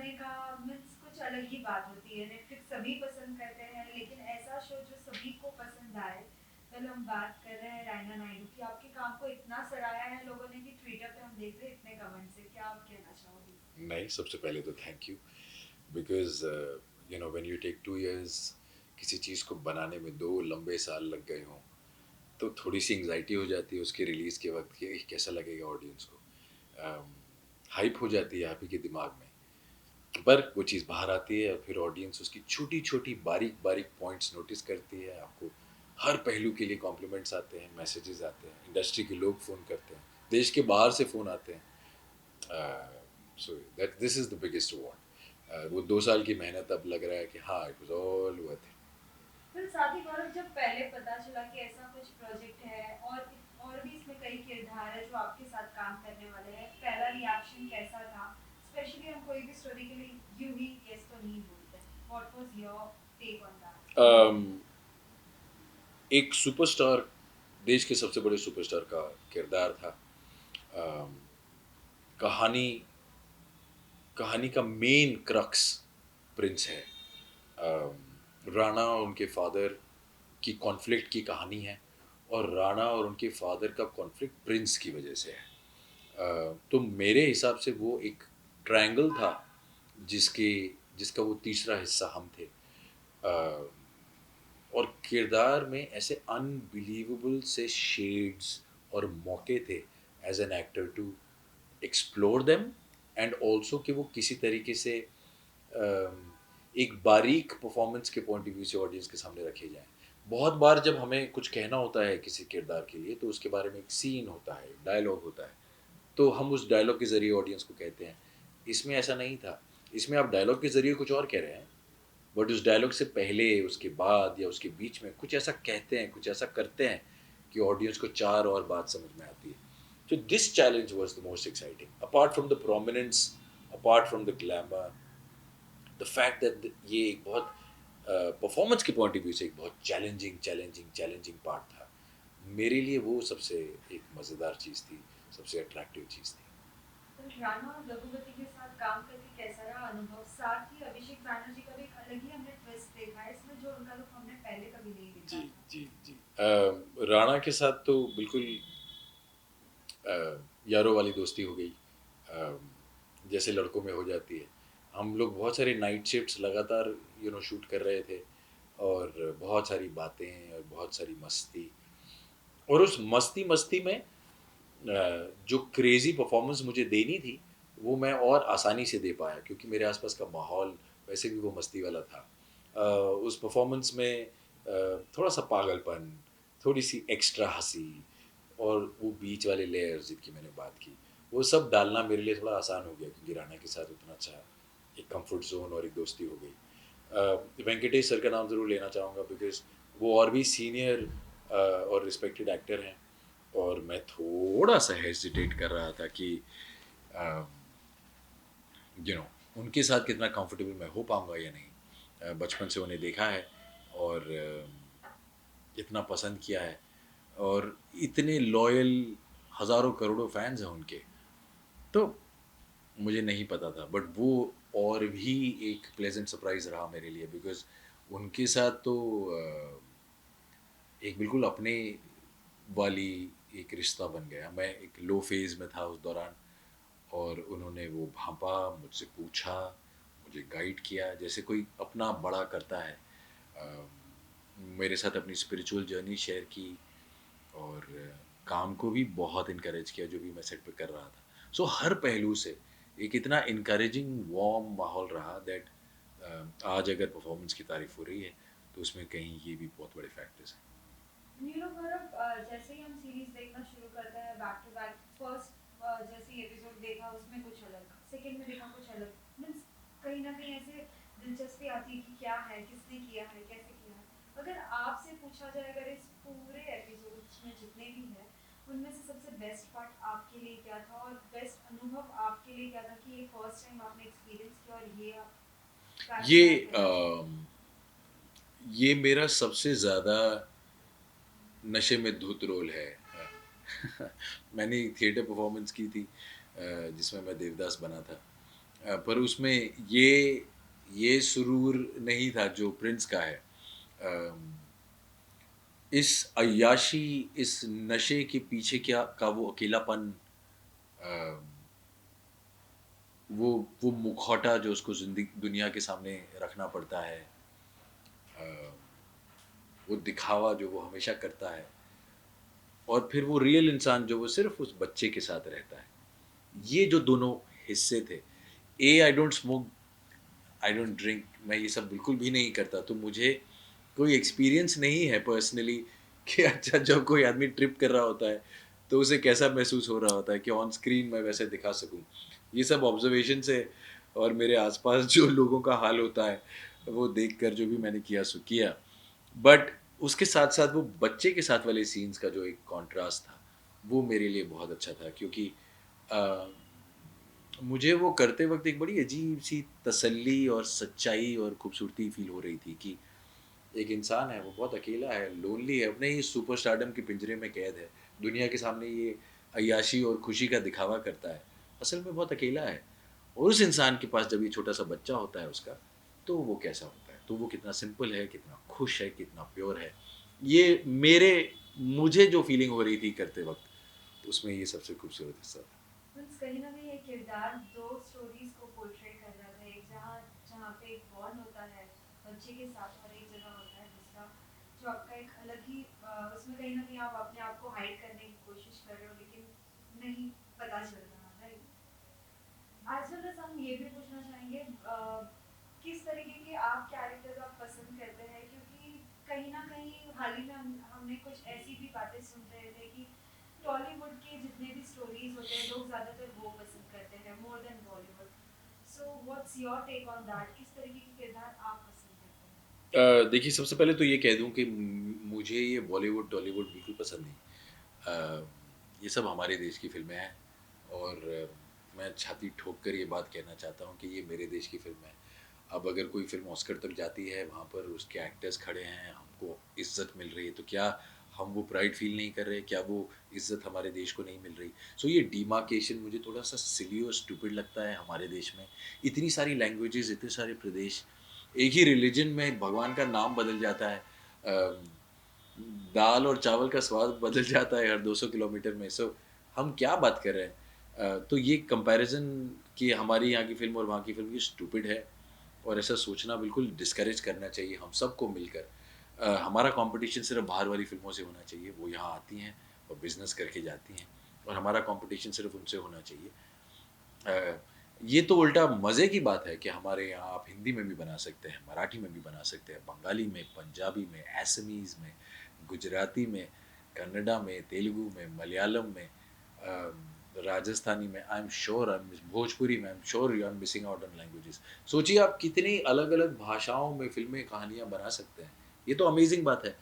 करने का मीन्स कुछ अलग ही बात होती है। नेटफ्लिक्स सभी पसंद करते हैं, लेकिन ऐसा शो जो सभी को पसंद आए। कल हम बात कर रहे हैं रायना नायडू की, आपके काम को इतना सराहा है लोगों ने कि ट्विटर पे हम देख रहे हैं इतने कमेंट्स है। क्या आप कहना चाहोगे? नहीं, सबसे पहले तो thank you because when you take 2 years किसी चीज़ को बनाने में 2 लंबे साल लग गए हों तो थोड़ी सी एंग्जाइटी हो जाती है उसके रिलीज़ के वक्त कि कैसा लगेगा ऑडियंस को। हाइप हो जाती है आप ही के दिमाग में, पर वो चीज़ बाहर आती है और फिर ऑडियंस उसकी छोटी छोटी बारीक बारीक पॉइंट्स नोटिस करती है। आपको हर पहलू के लिए कॉम्प्लीमेंट्स आते हैं, मैसेजेस आते हैं, इंडस्ट्री के लोग फ़ोन करते हैं, देश के बाहर से फ़ोन आते हैं। So that this is the biggest award. वो 2 साल की मेहनत अब लग रहा है कि हाँ it was all worth it. फिर साथ ही गौरव, जब पहले पता चला कि ऐसा कुछ प्रोजेक्ट है और भी इसमें कई किरदार है जो आपके साथ काम करने वाले हैं, पहला रिएक्शन कैसा था? स्पेशली हम कोई भी स्टोरी के लिए यूं ही यस तो नहीं बोलते। What was your take on that? एक सुपरस्टार, देश के सबसे बड़े सुपरस्टार का किरदार था। अम, कहानी कहानी का मेन क्रक्स प्रिंस है। राणा और उनके फादर की कॉन्फ्लिक्ट की कहानी है, और राणा और उनके फादर का कॉन्फ्लिक्ट प्रिंस की वजह से है। तो मेरे हिसाब से वो एक ट्रायंगल था जिसके जिसका वो तीसरा हिस्सा हम थे। अ, और किरदार में ऐसे अनबिलीवेबल से शेड्स और मौके थे as an actor to explore them, and also कि वो किसी तरीके से एक बारीक परफॉर्मेंस के पॉइंट ऑफ व्यू से ऑडियंस के सामने रखे जाएं। बहुत बार जब हमें कुछ कहना होता है किसी किरदार के लिए तो उसके बारे में एक सीन होता है, डायलॉग होता है, तो हम उस डायलॉग के ज़रिए ऑडियंस को कहते हैं। इसमें ऐसा नहीं था। इसमें आप डायलॉग के ज़रिए कुछ और कह रहे हैं, बट उस डायलॉग से पहले, उसके बाद या उसके बीच में कुछ ऐसा कहते हैं, कुछ ऐसा करते हैं कि ऑडियंस को चार और बात समझ में आती है। तो this challenge was the most exciting apart from the prominence, apart from the glamour, the fact that ये एक बहुत परफॉर्मेंस के पॉइंट ऑफ व्यू से एक बहुत चैलेंजिंग पार्ट था। मेरे लिए वो सबसे एक मज़ेदार चीज़ थी, सबसे अट्रैक्टिव चीज़ थी। राणा और रघुपति के साथ काम करके कैसा रहा अनुभव? साथ ही अभिषेक बैनर्जी का भी एक अलग ही हमने ट्विस्ट देखा है इसमें, जो उनका लुक हमने पहले कभी नहीं जी देखा था। जी जी। राणा के साथ तो बिल्कुल यारों वाली दोस्ती हो गई, अ, जैसे लड़कों में हो जाती है। हम लोग बहुत सारे नाइट शिफ्ट्स लगातार शूट कर रहे थे, और बहुत सारी बातें और बहुत सारी मस्ती, और उस मस्ती मस्ती में जो क्रेजी परफॉर्मेंस मुझे देनी थी वो मैं और आसानी से दे पाया क्योंकि मेरे आसपास का माहौल वैसे भी वो मस्ती वाला था। उस परफॉर्मेंस में थोड़ा सा पागलपन, थोड़ी सी एक्स्ट्रा हंसी, और वो बीच वाले लेयर्स जिनकी मैंने बात की, वो सब डालना मेरे लिए थोड़ा आसान हो गया क्योंकि राणा के साथ उतना अच्छा एक कंफर्ट जोन और एक दोस्ती हो गई। वेंकटेश सर का नाम ज़रूर लेना चाहूँगा बिकॉज वो और भी सीनियर और रिस्पेक्टेड एक्टर हैं, और मैं थोड़ा सा हेजिटेट कर रहा था कि यू नो उनके साथ कितना कंफर्टेबल मैं हो पाऊँगा या नहीं। बचपन से उन्हें देखा है, और इतना पसंद किया है, और इतने लॉयल हज़ारों करोड़ों फैंस हैं उनके। तो मुझे नहीं पता था, बट वो और भी एक प्लेजेंट सरप्राइज़ रहा मेरे लिए बिकॉज़ उनके साथ तो एक बिल्कुल अपने वाली एक रिश्ता बन गया। मैं एक लो फेज़ में था उस दौरान, और उन्होंने वो भांपा, मुझसे पूछा, मुझे गाइड किया जैसे कोई अपना बड़ा करता है। अ, मेरे साथ अपनी स्पिरिचुअल जर्नी शेयर की, और काम को भी बहुत इनकरेज किया जो भी मैं सेट पे कर रहा था। सो हर पहलू से एक इतना इनकरेजिंग वार्म माहौल रहा दैट आज अगर परफॉर्मेंस की तारीफ हो रही है तो उसमें कहीं ये भी बहुत बड़े फैक्टर्स हैं। गौरव, जैसे ही हम सीरीज देखना शुरू करते हैं बैक टू बैक, फर्स्ट जैसे ही एपिसोड देखा उसमें कुछ अलग, सेकंड में देखा कुछ अलग, मीन्स कहीं ना कहीं ऐसे दिलचस्पी आती है कि क्या है, किसने किया है, कैसे किया है। अगर आपसे पूछा जाए, अगर इस पूरे एपिसोड्स में जितने भी हैं उनमें से सबसे बेस्ट पार्ट आपके लिए क्या था, और बेस्ट अनुभव आपके लिए क्या था कि ये फर्स्ट टाइम आपने एक्सपीरियंस किया और ये आप बैक ये टू बैक करना चाहते हैं? ये मेरा सबसे ज़्यादा नशे में धुत रोल है। मैंने थिएटर परफॉर्मेंस की थी जिसमें मैं देवदास बना था। पर उसमें ये सुरूर नहीं था जो प्रिंस का है। अम, इस अय्याशी, इस नशे के पीछे क्या का वो अकेलापन, अम, वो वो मुखौटा जो उसको जिंदगी दुनिया के सामने रखना पड़ता है, अम, वो दिखावा जो वो हमेशा करता है, और फिर वो रियल इंसान जो वो सिर्फ उस बच्चे के साथ रहता है। ये जो दोनों हिस्से थे, I don't smoke, I don't drink, मैं ये सब बिल्कुल भी नहीं करता, तो मुझे कोई एक्सपीरियंस नहीं है पर्सनली कि अच्छा जब कोई आदमी ट्रिप कर रहा होता है तो उसे कैसा महसूस हो रहा होता है कि ऑन स्क्रीन मैं वैसे दिखा सकूं। ये सब ऑब्जर्वेशन से और मेरे आसपास जो लोगों का हाल होता है वो देखकर जो भी मैंने किया सो किया। बट उसके साथ साथ वो बच्चे के साथ वाले सीन्स का जो एक कॉन्ट्रास्ट था वो मेरे लिए बहुत अच्छा था, क्योंकि अ, मुझे वो करते वक्त एक बड़ी अजीब सी तसल्ली और सच्चाई और खूबसूरती फील हो रही थी कि एक इंसान है, वो बहुत अकेला है, लोनली है, अपने ही सुपरस्टारडम के पिंजरे में कैद है, दुनिया के सामने ये अय्याशी और खुशी का दिखावा करता है, असल में बहुत अकेला है। और उस इंसान के पास जब ये छोटा सा बच्चा होता है उसका, तो वो कैसा होता है, तो वो कितना सिंपल है, कितना खुश है, कितना प्योर है। ये मेरे मुझे जो फीलिंग हो रही थी करते वक्त, उसमें ये सबसे खूबसूरत हिस्सा था। मीन्स कहीं ना कहीं ये किरदार दो स्टोरीज को पोर्ट्रे कर रहा था, एक जहाँ जहाँ पे एक बॉन्ड होता है बच्चे के साथ, और एक जगह होता है दूसरा जो आपका एक अलग ही उसमें कहीं ना कहीं आप अपने आप को हाइड करने की कोशिश कर रहे हो लेकिन नहीं पता चल रहा, राइट? आज वेल एज हम ये भी पूछना चाहेंगे किस तरीके के आप कैरेक्टर्स आप पसंद करते हैं, क्योंकि कहीं ना कहीं हाल ही में हमने कुछ ऐसी भी बातें सुन रहे थे कि टॉलीवुड के जितने भी स्टोरीज होते हैं लोग ज़्यादातर वो पसंद करते हैं more than Bollywood. So what's your take on that, किस तरीके के किरदार आप पसंद करते हैं? देखिए, सबसे पहले तो ये कह दूं कि मुझे ये बॉलीवुड टॉलीवुड बिल्कुल पसंद नहीं। ये सब हमारे देश की फिल्में हैं, और मैं छाती ठोक कर ये बात कहना चाहता हूँ कि ये मेरे देश की फिल्म है। अब अगर कोई फ़िल्म ऑस्कर तक जाती है, वहाँ पर उसके एक्टर्स खड़े हैं, हमको इज़्ज़त मिल रही है, तो क्या हम वो प्राइड फ़ील नहीं कर रहे? क्या वो इज़्ज़त हमारे देश को नहीं मिल रही? सो ये डिमार्केशन मुझे थोड़ा-सा सिली और स्टूपिड लगता है हमारे देश में। इतनी सारी लैंग्वेजेज़, इतने सारे प्रदेश, एक ही रिलिजन में भगवान का नाम बदल जाता है। दाल और चावल का स्वाद बदल जाता है हर 200 किलोमीटर में। सो हम क्या बात कर रहे हैं? तो ये कंपैरिज़न कि हमारी यहाँ की फ़िल्म और वहाँ की फ़िल्म, ये स्टूपिड है, और ऐसा सोचना बिल्कुल डिस्करेज करना चाहिए हम सबको मिलकर। हमारा कॉम्पिटिशन सिर्फ़ बाहर वाली फ़िल्मों से होना चाहिए, वो यहाँ आती हैं और बिज़नेस करके जाती हैं, और हमारा कॉम्पिटिशन सिर्फ़ उनसे होना चाहिए। अ, ये तो उल्टा मज़े की बात है कि हमारे यहाँ आप हिंदी में भी बना सकते हैं, मराठी में भी बना सकते हैं, बंगाली में, पंजाबी में, असमीज़ में, गुजराती में, कन्नड़ा में, तेलुगु में, मलयालम में, राजस्थानी में, I am sure I am Bhojpuri में, I am sure you are missing out on languages. सोचिए आप कितनी अलग-अलग भाषाओं में फ़िल्में, कहानियाँ बना सकते हैं। ये तो अमेज़िंग बात है।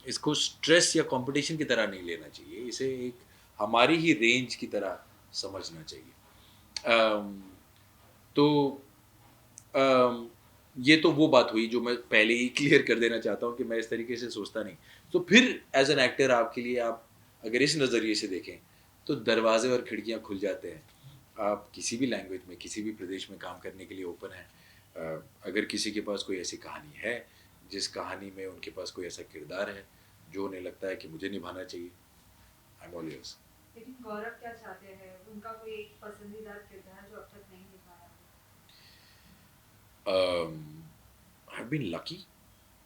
इसको स्ट्रेस या कॉम्पिटिशन की तरह नहीं लेना चाहिए, इसे एक हमारी ही रेंज की तरह समझना चाहिए। अम, तो अम, ये तो वो बात हुई जो मैं पहले ही क्लियर कर देना चाहता हूँ कि मैं इस तरीके से सोचता नहीं। तो फिर एज़ एन एक्टर आपके लिए, आप अगर इस नज़रिए से देखें, तो दरवाज़े और खिड़कियाँ खुल जाते हैं। आप किसी भी लैंग्वेज में, किसी भी प्रदेश में काम करने के लिए ओपन हैं। अगर किसी के पास कोई ऐसी कहानी है, जिस कहानी में उनके पास कोई ऐसा किरदार है, जो उन्हें लगता है कि मुझे निभाना चाहिए, आई एम ऑल इयर्स। लेकिन गौरव क्या चाहते हैं, उनका कोई एक पसंदीदा किरदार जो अब तक नहीं निभाया हो? आई हैव बीन लकी,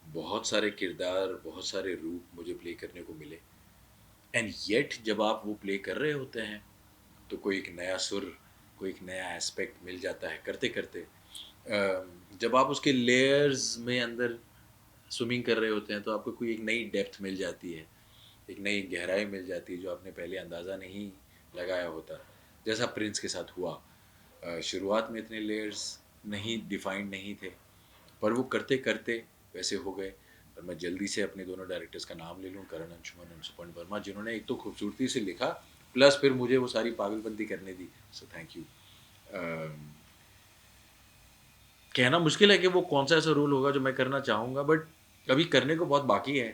बहुत सारे किरदार, बहुत सारे रूप मुझे प्ले करने को मिले, एंड येट जब आप वो प्ले कर रहे होते हैं, तो कोई एक नया सुर, कोई एक नया एस्पेक्ट मिल जाता है करते-करते। जब आप उसके लेयर्स में अंदर स्विमिंग कर रहे होते हैं, तो आपको कोई एक नई डेप्थ मिल जाती है, एक नई गहराई मिल जाती है, जो आपने पहले अंदाज़ा नहीं लगाया होता। जैसा प्रिंस के साथ हुआ। शुरुआत में इतने लेयर्स नहीं, डिफाइंड नहीं थे, पर वो करते-करते वैसे हो गए। और मैं जल्दी से अपने दोनों डायरेक्टर्स का नाम ले लूँ, करण अंशुमन और सुपर्ण वर्मा, जिन्होंने एक तो खूबसूरती से लिखा, प्लस फिर मुझे वो सारी पागलपंती करने दी। So thank you. कहना मुश्किल है कि वो कौन-सा ऐसा रोल होगा जो मैं करना चाहूँगा, बट अभी करने को बहुत बाकी है।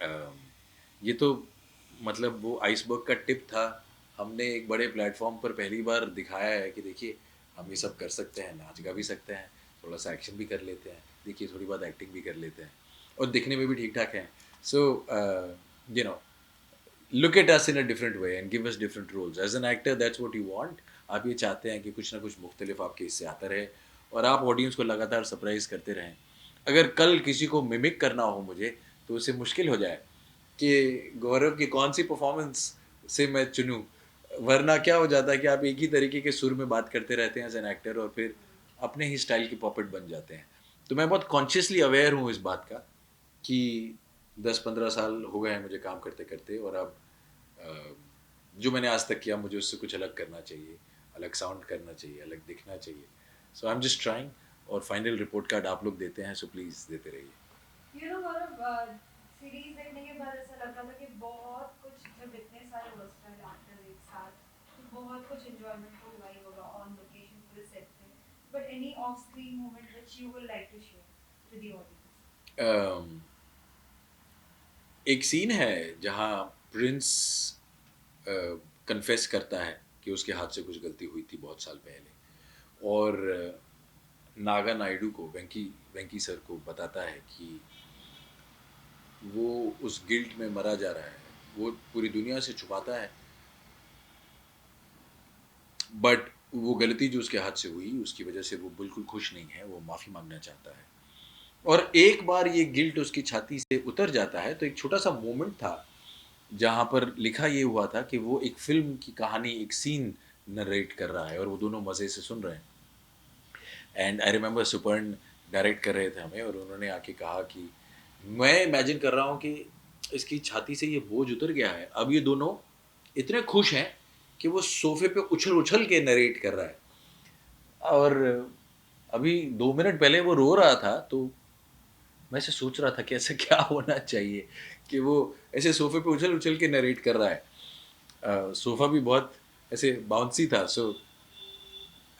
अम, ये तो मतलब वो आइसबर्ग का टिप था। हमने एक बड़े प्लेटफ़ॉर्म पर पहली बार दिखाया है कि देखिए, हम ये सब कर सकते हैं, नाच गा भी सकते हैं, थोड़ा सा एक्शन भी कर लेते हैं, देखिए थोड़ी बहुत एक्टिंग भी कर लेते हैं और दिखने में भी ठीक ठाक हैं. So you know, look at us in a different way and give us different roles. As an actor, that's what you want. आप ये चाहते हैं कि कुछ ना कुछ मुख्तलिफ आपके इससे आता रहे और आप ऑडियंस को लगातार सरप्राइज करते रहें. अगर कल किसी को मिमिक करना हो मुझे, तो उसे मुश्किल हो जाए कि गौरव की कौन सी परफॉर्मेंस से मैं चुनूं. वरना क्या हो जाता है कि आप एक ही तरीके के सुर में बात करते रहते हैं एज एन एक्टर और फिर अपने ही स्टाइल के पॉपेट बन जाते हैं. तो मैं बहुत कॉन्शियसली अवेयर हूँ इस बात का कि 10-15 साल हो गए हैं मुझे काम करते करते और अब अ, जो मैंने आज तक किया मुझे उससे कुछ अलग करना चाहिए, अलग साउंड करना चाहिए, अलग दिखना चाहिए. सो आई एम जस्ट ट्राइंग और फाइनल रिपोर्ट कार्ड आप लोग देते हैं, सो प्लीज़ देते रहिए. यू नो गौरव, सीरीज देखने के बाद ऐसा लग रहा था कि बहुत कुछ, जब इतने सारे वर्सटाइल एक्टर्स एक साथ, तो बहुत कुछ एंजॉयमेंट तो हुआ ही होगा ऑन लोकेशन पूरे सेट पे. But any off screen moment which you would like to share with the audience? Um, एक सीन है जहाँ प्रिंस कन्फेस करता है कि उसके हाथ से कुछ गलती हुई थी बहुत साल पहले और नागा नायडू को वेंकी वेंकी सर को बताता है कि वो उस गिल्ट में मरा जा रहा है, वो पूरी दुनिया से छुपाता है, बट वो गलती जो उसके हाथ से हुई उसकी वजह से वो बिल्कुल खुश नहीं है, वो माफ़ी मांगना चाहता है. और एक बार ये गिल्ट उसकी छाती से उतर जाता है तो एक छोटा सा मोमेंट था जहाँ पर लिखा ये हुआ था कि वो एक फिल्म की कहानी, एक सीन नरेट कर रहा है और वो दोनों मज़े से सुन रहे हैं. And I remember Suparn direct कर रहे थे हमें और उन्होंने आके कहा कि मैं इमेजिन कर रहा हूँ कि इसकी छाती से ये बोझ उतर गया है, अब ये दोनों इतने खुश हैं कि वो सोफे पे उछल उछल के नरेट कर रहा है. और अभी 2 मिनट पहले वो रो रहा था तो मैं ऐसे सोच रहा था कि ऐसा क्या होना चाहिए कि वो ऐसे सोफे पे उछल उछल के नरेट कर रहा है. सोफा भी बहुत ऐसे बाउंसी था. सो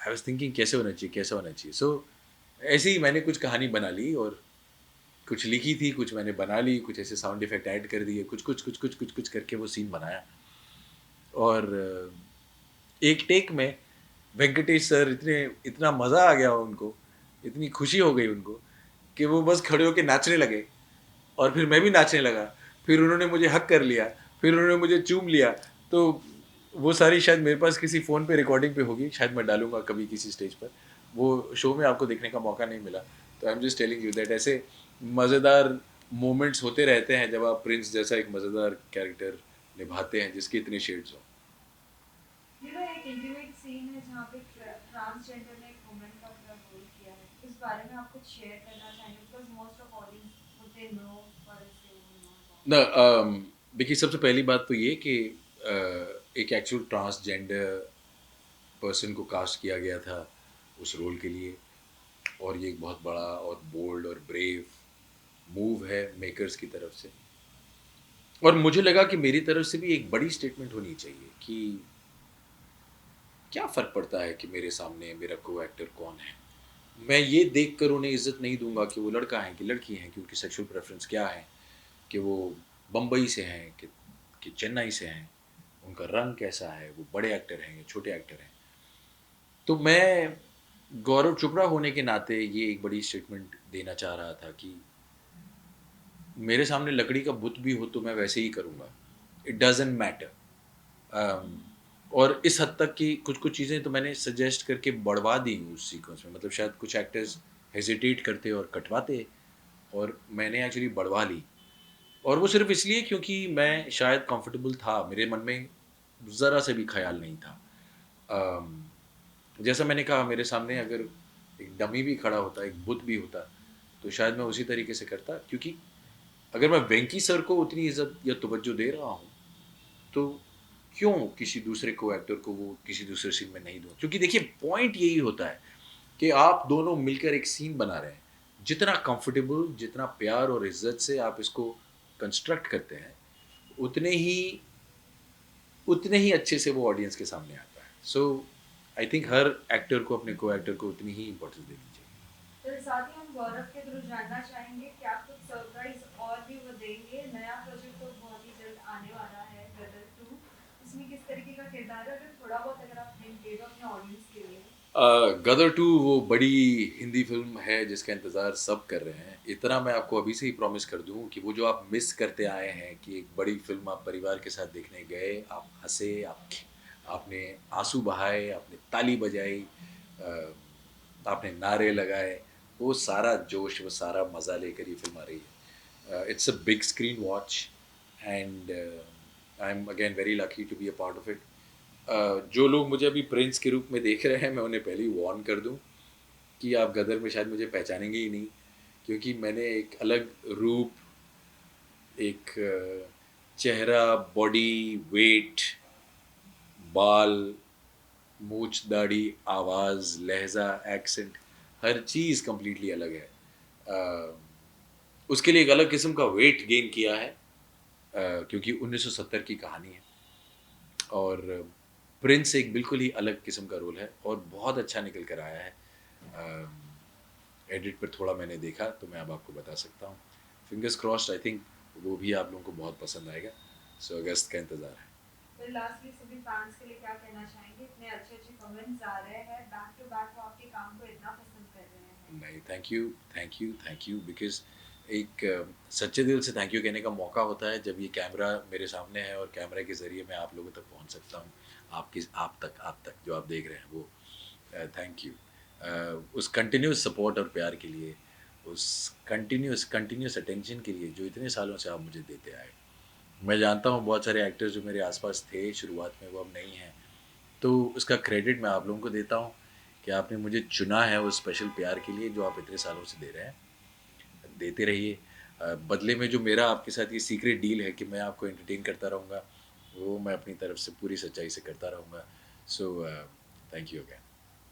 आई वाज थिंकिंग कैसे होना चाहिए, कैसे होना चाहिए. सो ऐसे ही मैंने कुछ कहानी बना ली और कुछ लिखी थी, कुछ मैंने बना ली, कुछ ऐसे साउंड इफेक्ट ऐड कर दिए, कुछ करके वो सीन बनाया. और एक टेक में वेंकटेश सर इतना मज़ा आ गया उनको, इतनी खुशी हो गई उनको कि वो बस खड़े होके नाचने लगे और फिर मैं भी नाचने लगा. फिर उन्होंने मुझे हक कर लिया, फिर उन्होंने मुझे चूम लिया. तो वो सारी शायद मेरे पास किसी फ़ोन पे रिकॉर्डिंग पे होगी, शायद मैं डालूंगा कभी किसी स्टेज पर. वो शो में आपको देखने का मौका नहीं मिला. तो I am just telling you that ऐसे मज़ेदार मोमेंट्स होते रहते हैं जब आप प्रिंस जैसा एक मज़ेदार कैरेक्टर निभाते हैं जिसके इतने शेड्स हों. यू नो एक इंटीमेट सीन है जहाँ पे ट्रांसजेंडर ने एक वुमन का अपना रोल किया है, इस बारे में आप कुछ शेयर करना चाहेंगे? Because most of audience would they know और इसे वो नो अबाउट. न देखिए सबसे पहली बात तो ये कि एक एक्चुअल ट्रांसजेंडर पर्सन को कास्ट किया गया था उस रोल के लिए और ये एक बहुत बड़ा और बोल्ड और ब्रेव मूव है मेकर्स की तरफ से. और मुझे लगा कि मेरी तरफ से भी एक बड़ी स्टेटमेंट होनी चाहिए कि क्या फ़र्क पड़ता है कि मेरे सामने मेरा को एक्टर कौन है. मैं ये देख कर उन्हें इज्जत नहीं दूंगा कि वो लड़का है कि लड़की है, कि उनकी सेक्सुअल प्रेफरेंस क्या है, कि वो बम्बई से हैं कि चेन्नई से हैं, उनका रंग कैसा है, वो बड़े एक्टर हैं या छोटे एक्टर हैं. तो मैं गौरव चोपड़ा होने के नाते ये एक बड़ी स्टेटमेंट देना चाह रहा था कि मेरे सामने लकड़ी का बुत भी हो तो मैं वैसे ही करूँगा, इट डजेंट मैटर. और इस हद तक कि कुछ कुछ चीज़ें तो मैंने सजेस्ट करके बढ़वा दी उस सीक्वेंस में. मतलब शायद कुछ एक्टर्स हेजिटेट करते और कटवाते और मैंने एक्चुअली बढ़वा ली. और वो सिर्फ इसलिए क्योंकि मैं शायद कंफर्टेबल था, मेरे मन में ज़रा से भी ख्याल नहीं था. अम, जैसा मैंने कहा मेरे सामने अगर एक डमी भी खड़ा होता, एक बुत भी होता, तो शायद मैं उसी तरीके से करता. क्योंकि अगर मैं वेंकी सर को उतनी इज्जत या तवज्जो दे रहा हूँ तो क्यों किसी दूसरे को एक्टर को वो किसी दूसरे सीन में नहीं दूँ. क्योंकि देखिए पॉइंट यही होता है कि आप दोनों मिलकर एक सीन बना रहे हैं. जितना कंफर्टेबल, जितना प्यार और इज्जत से आप इसको कंस्ट्रक्ट करते हैं, उतने ही अच्छे से वो ऑडियंस के सामने आता है. सो आई थिंक हर एक्टर को अपने को एक्टर को उतनी ही इम्पोर्टेंस देनी चाहिए. तो साथ ही हम गौरव के थ्रू जानना चाहेंगे कि आप कुछ सरप्राइज और भी वो देंगे. नया प्रोजेक्ट तो बहुत ही जल्द आने वाला है, ब्रदर 2. इसमें किस तरीके का किरदार है? अगर थोड़ा बहुत अगर आप हिंट दे दो अपने ऑडियंस के लिए. गदर 2 वो बड़ी हिंदी फिल्म है जिसका इंतज़ार सब कर रहे हैं। इतना मैं आपको अभी से ही प्रॉमिस कर दूँ कि वो जो आप मिस करते आए हैं कि एक बड़ी फिल्म आप परिवार के साथ देखने गए, आप हँसे, आपने आँसू बहाए, आपने ताली बजाई, आपने नारे लगाए, वो सारा जोश, वो सारा मज़ा लेकर ये फ़िल्म आ रही है। It's a big screen watch and I am again very lucky to be a part of it. जो लोग मुझे अभी प्रिंस के रूप में देख रहे हैं, मैं उन्हें पहले ही वार्न कर दूं कि आप गदर में शायद मुझे पहचानेंगे ही नहीं, क्योंकि मैंने एक अलग रूप, एक चेहरा, बॉडी, वेट, बाल, मूछ, दाढ़ी, आवाज़, लहजा, एक्सेंट, हर चीज़ कंप्लीटली अलग है। उसके लिए एक अलग किस्म का वेट गेन किया है, क्योंकि 1970 की कहानी है और प्रिंस एक बिल्कुल ही अलग किस्म का रोल है और बहुत अच्छा निकल कर आया है। एडिट पर थोड़ा मैंने देखा तो मैं अब आपको बता सकता हूँ। फिंगर्स क्रॉस्ड, आई थिंक वो भी आप लोगों को बहुत पसंद आएगा। सो अगस्त का इंतज़ार है। फिर लास्टली सभी फैंस के लिए क्या कहना चाहेंगे? इतने अच्छे अच्छे कमेंट्स आ रहे हैं बैक टू बैक, वो आपके काम को इतना पसंद कर रहे हैं। नहीं, thank you, thank you, thank you, because एक सच्चे दिल से थैंक यू कहने का मौका होता है जब ये कैमरा मेरे सामने है और कैमरे के ज़रिए मैं आप लोगों तक पहुंच सकता हूं। आप तक जो आप देख रहे हैं वो, थैंक यू। उस कंटिन्यूस सपोर्ट और प्यार के लिए, उस कंटिन्यूस कंटिन्यूस अटेंशन के लिए जो इतने सालों से आप मुझे देते आए। मैं जानता हूँ बहुत सारे एक्टर्स जो मेरे आसपास थे शुरुआत में, वो अब नहीं हैं, तो उसका क्रेडिट मैं आप लोगों को देता हूँ कि आपने मुझे चुना है उस स्पेशल प्यार के लिए जो आप इतने सालों से दे रहे हैं। देते रहिए। बदले में जो मेरा आपके साथ ये सीक्रेट डील है कि मैं आपको एंटरटेन करता रहूँगा, वो मैं अपनी तरफ से पूरी सच्चाई से करता रहूँगा। So thank you again.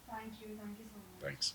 Thank you so much. Thanks.